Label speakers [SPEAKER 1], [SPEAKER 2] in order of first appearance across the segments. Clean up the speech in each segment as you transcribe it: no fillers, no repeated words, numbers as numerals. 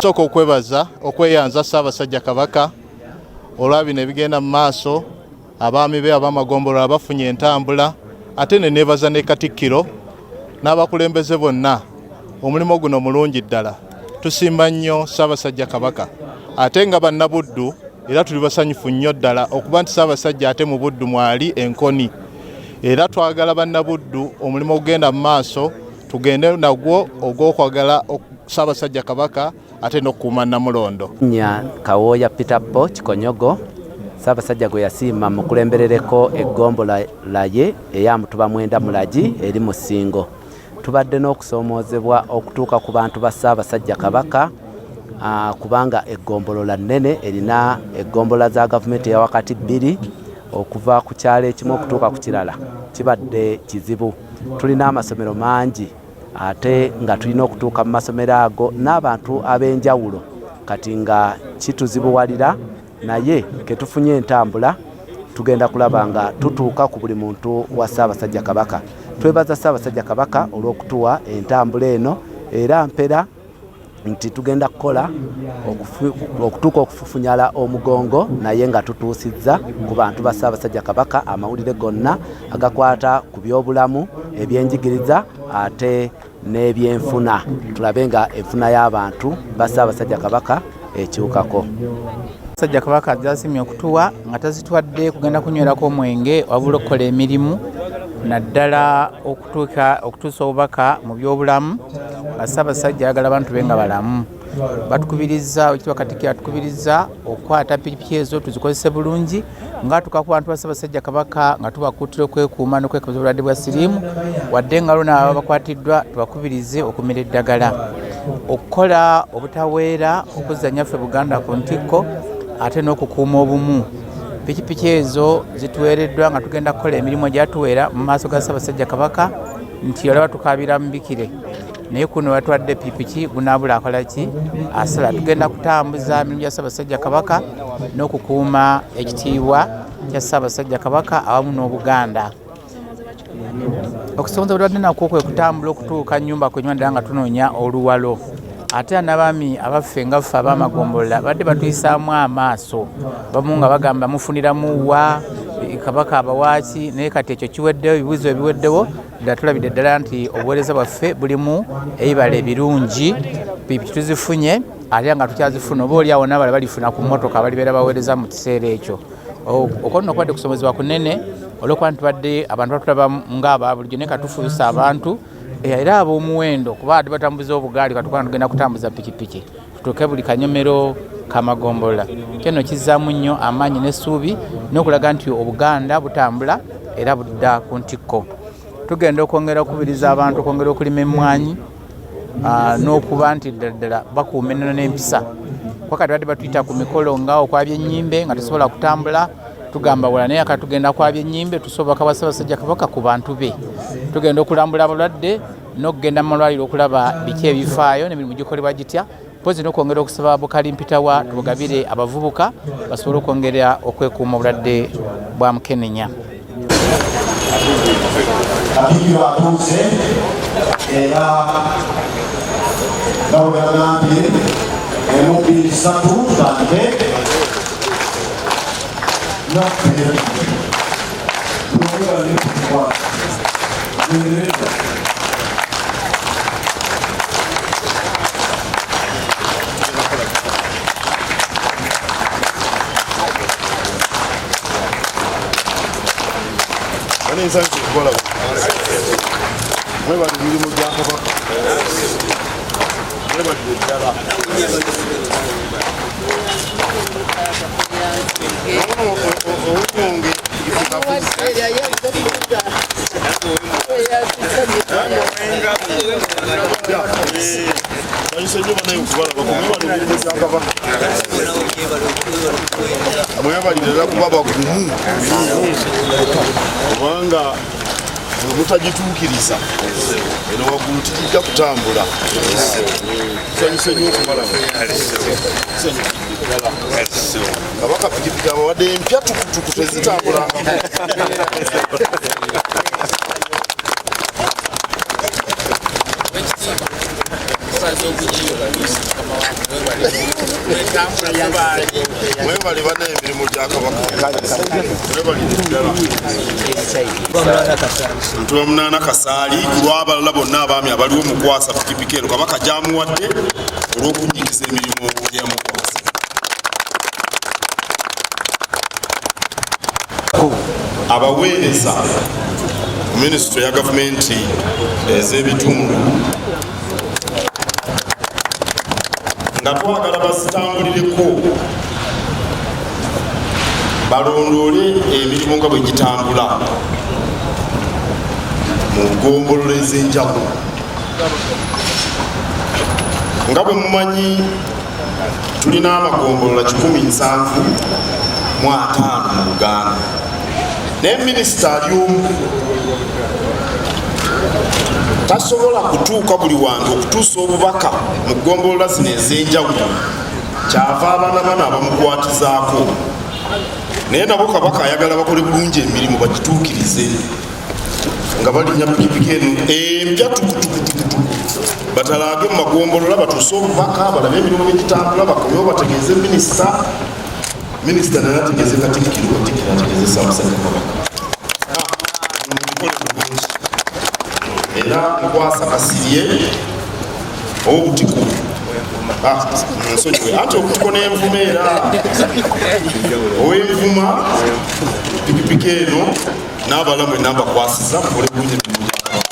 [SPEAKER 1] Soko okwebaza okweyanza Ssaabasajja Kabaka olwa bino ebigenda mu maaso, abaami be ab'amagombolola abafunye entambula, ate ne neebaza ne Katikkiro n'abakulembeze bonna. Omulimu guno mulungi ddala, tusimba nnyo Ssaabasajja Kabaka ate nga bannabuddu, era tuli basanyufu nnyo ddala okuba nti Ssaabasajja ate mu buddu mwali enkoni, era twagala bannabuddu omulimu ogenda mu maaso tugende nagwo ogw'okwagala Ssaabasajja Kabaka ate n'okukuuma Namulondo.
[SPEAKER 2] Kawooya Peter Paul Kikonyogo, Ssaabasajja gwe yasiima mukulemberereko eggombola ye eya Mutuba Mwenda Mulagi eri mu Ssingo. Tubadde n'okusoomoozebwa okutuuka ku bantu ba Ssaabasajja Kabaka kubanga eggombolola nnene erina eggombola za gavumenti eya wakati bbiri, okuva ku kyalo ekimu okutuuka ku kirala kibadde kizibu. Tulina amasomero mangi ate nga tulina okutuuka mu masomero ago n'abantu ab'enjawulo, kati nga kituzibuwalira, naye ketufunye entambula tugenda kulaba nga tutuuka ku buli muntu wa Ssaabasajja Kabaka. Twebaza Ssaabasajja Kabaka olw'okutuwa entambula eno, era mpera nti tugenda kukola okutuuka okufufunyala omugongo naye nga tutuusizza ku bantu ba Ssaabasajja Kabaka amawulire gonna agakwata ku by'obulamu, ebyenjigiriza ate n'ebyenfuna, tulabe nga enfuna y'abantu ba Ssaabasajja Kabaka ekyukako.
[SPEAKER 3] Ssaabasajja Kabaka zasimye okutuwa nga tazitwadde kugenda kunywerako omwenge wabula okukola emirimu naddala okutuusa obubaka mu by'obulamu. Ssaabasajja ayagala abantu be nga balamu. Batukubiriza ekitwa Katikkiro atukubiriza okukwata pikipiki ezo tuzikozese bulungi nga tuka ku bantu ba Ssaabasajja Kabaka nga tubakuutira okwekuuma n'okwekebeza obulwadde bwa siriimu, wadde nga lona abakwatiddwa tubakubirize okumira eddagala, okukola obutaweera, okuzza nnyaffe Buganda ku ntikko ate n'okukuuma obumu. Pikipiki ezo zituweereddwa nga tugenda kukola emirimu gyatuweera mu maaso ga Ssaabasajja Kabaka, nti olaba tukabira mubikire naye kuno batwadde pikipiki gunaabula akola ki asala. Tugenda kutambuza emirimu gya Ssaabasajja Kabaka n'okukuuma ekitiibwa kya Ssaabasajja Kabaka awamu n'Obuganda. Okusoomoza bulwadde nakwo kwe kutambula okutuuka nnyumba ku nnyumba ddala nga tunoonya oluwalo. Ate n'abaami abaffe nga ffe ab'amagombolola badde batuyisaamu amaaso, bamu nga bagamba mufuniramu wa Kabaka abawaaki, naye kati ekyo kiweddewo, ebibuuzo ebiweddewo ddala tulabidde ddala nti obuweereza bwaffe bulimu ebibala ebirungi, pikipiki tuzifunye ate nga tukyazifuna, oba oli awo n'abala balifuna ku mmotoka balibeera baweereza mu kiseera ekyo. Okwo kubadde kusomezebwa kunene olw'okuba ntubadde abantu batulaba ng'aba bulijjo, naye katufuusa abantu era ab'omuwendo kuba ate batambuza obugaali katukuba tugenda kutambuza pikipiki tutuuke buli kanyomero kamagombolola. Kino kizzaamu nnyo amaanyi n'essuubi n'okulaga nti Obuganda butambula era budda ku ntikko. Tugenda okwongera okubiriza abantu okwongera okulima emmwanyi n'okuba nti ddala bakuuma ennono n'empisa. Wakati badde batuyita ku mikolo nga okwabya ennyimbe nga tusobola kutambula tugamba wala, naye akati tugenda kwabya ennyimbe tusoboka wa Ssaabasajja Kabaka ku bantu be. Tugenda okulambula abalwadde n'okugenda mu malwaliro okulaba biki ebifaayo n'emirimu gikolebwa gitya, mpozi n'okwongera okusaba Bukalimpitawa tubugabire abavubuka basobole okwongera okwekuuma obulwadde bwa mukenenya.
[SPEAKER 4] Katikkiro atuuse era nga bwe bagambye emu bbiri ssatu tutandike
[SPEAKER 5] mwebali emirimu gya Kabaka mwebalire ddala obulungi mwebalire era kuba bagumu kubanga mutagituukiriza eno waggulu tikijja kutambula tusanyuse nnyo okumalamu Kabaka pikipiki abawadde empya tukutuku tezitambulanga mwebali bana emirimu gya Kabaka ntuba munaana kasaali ku lw'abalala bonna abaami abaliwo mukwasa pikipiki eno Kabaka gyamuwadde olw'okunyigiza emirimu gyamukwasa. Abaweereza ku minisitule ya gavumenti ez'ebitundu nga twagala bazitambulireko balondoole emirimu nga bwe gitambula mu ggombolola ez'enjawulo. Nga bwe mumanyi tulina amagombolola 17,500 mu Uganda naye minisita ali omu tasobola kutuuka buli wantu okutuusa obubaka mu ggombolola zino ez'enjawulo, kyava abaana bano abamukwatizaako. Naye nabo Kabaka ayagala bakole bulungi emirimu bagituukirize nga balinnya pikipiki eno empya tukutukutukutu batalaage mu magombolola batuuse obubaka balabe emirimu begitambula bakomewo bategeeze minisita naye ategeeze Katikkiro ategeeze Ssaabasajja Kabaka era nkwasa Kasirye obutiku nsonyiwe anti obutiko n'envuma era ow'envuma pikipiki eno n'abalamu enamba kwasiza mukole bulungi emirimu gya Kabaka.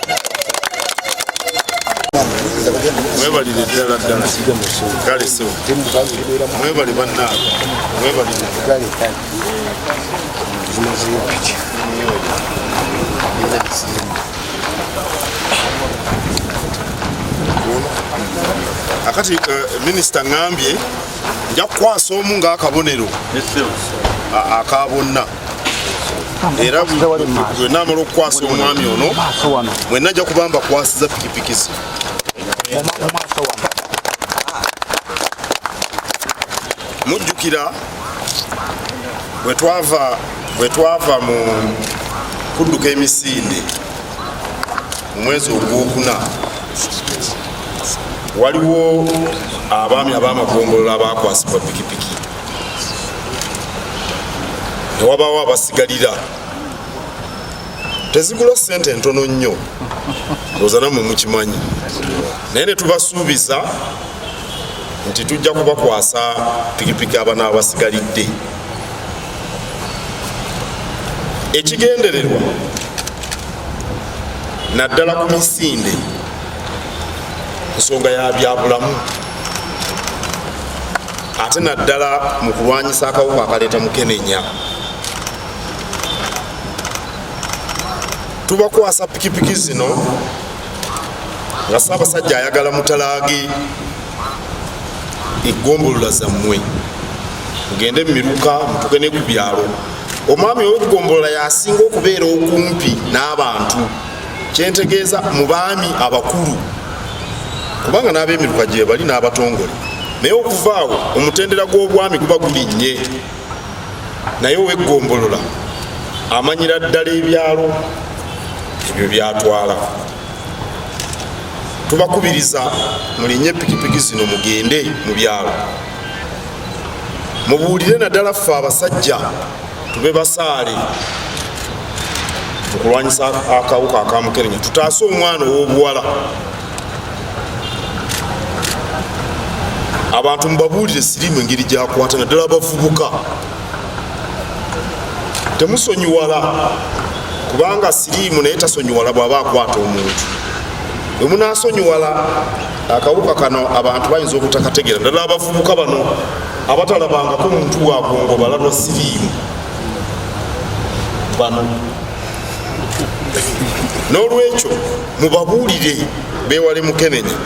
[SPEAKER 5] Mwebalire ddala ddala kale so mwebali bannaabo mwebalire akati minisita ngambye nja kukwasa omu ng'akabonero aka bonna era bwe naamala okukwasa omwami ono mwenna ajja kuba mbakwasiza pikipiki ze. Mujjukira bwe twava mu kudduka emisinde mu mwezi ogwokuna waliwo abaami ab'amagombolola abakwasibwa pikipiki ne wabaawo abasigalira tezigula ssente ntono nnyo ndowooza nammwe mukimanyi naye ne tubasuubiza nti tujja kubakwasa pikipiki abana abasigalidde. Ekigendererwa naddala ku misinde nsonga ya byabulamu ate naddala mu kulwanyisa akawuka akaleeta mukenenya. Tubakwasa pikipiki zino nga Ssaabasajja ayagala mutalaage eggombolola zammwe mugende mumiruka mutugene ku byalo. Omwami ow'eggombolola yasinga okubeera okumpi n'abantu, kyentegeeza mu baami abakulu kubanga n'ab'emiruka gye bali n'abatongole, naye okuvaawo omutendera gw'obwami guba gulinnye. Naye ow'eggombolola amanyira ddala ebyalo ebyo byatwala. Tubakubiriza mulinnye pikipiki zino mugende mu byalo mubuulire naddala ffe abasajja tube basaale okulwanyisa akawuka akamukenenya, tutaase omwana ow'obuwala. Abantu mubabuulire siriimu engeri gyakwata naddala abavubuka temusonyiwala kubanga siriimu naye tasonyiwala bw'aba akwata omuntu. bwe munaasonyiwala akawuka kano abantu bayinza obutakategeera ddala abavubuka bano abatalabangako muntu wagongo balalwa siriimu bano n'olwekyo mubabuulire beewale Mukenenya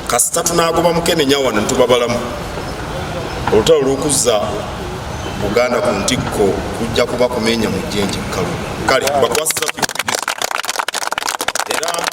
[SPEAKER 5] kasita tunaagoba Mukenenya wano ntubabalamu olutalo lw'okuzza Buganda ku ntikko kujja kuba kumenya mu jjenje kale bakwasisa